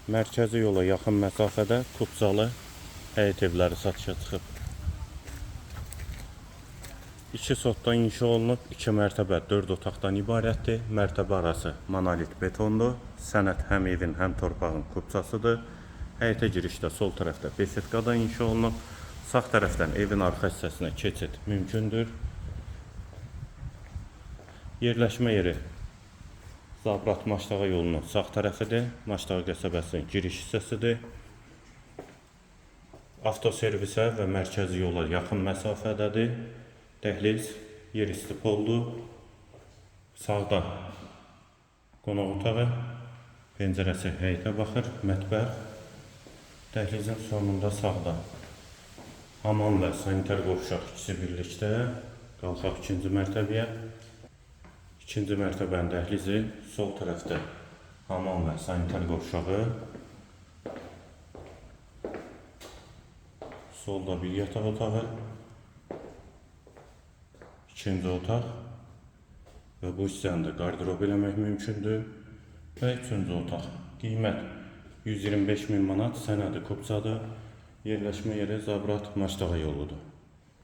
Mərkəzi yola yaxın məsafədə Kupcalı həyət evləri satışa çıxıb. 2 sotdan inşa olunub, 2 mərtəbə 4 otaqdan ibarətdir. Mərtəbə arası monolit betondur. Sənəd həm evin, həm torpağın kupçasıdır. Həyətə girişdə sol tərəfdə besetqadan inşa olunub. Sağ tərəfdən evin arxa hissəsinə keçid mümkündür. Yerləşmə yeri Zabrat Maştağa yolunun sağ tərəfidir. Maştağa qəsəbəsinin giriş hissəsidir. Avtoservisə və mərkəzi yola yaxın məsafədədir. Dəhliz yerüstü poldur. Sağda qonaq otağı, pəncərəsi həyətə baxır, mətbəx. Dəhlizin sonunda sağda hamam və sanitar qovşaq ikisi birlikdə. Qalxaq 2-ci mərtəbəyə. 2-ci mərtəbənin dəhlizi, sol tərəfdə hamam və sanitar qovşağı. Solda bir yataq otağı, 2-ci otaq və bu hissəndə qardırob eləmək mümkündür. Və 3-cü otaq. Qiymət 125 min manat, sənədi kupçadır. Yerləşmə yeri Zabrat Maştağa yoludur.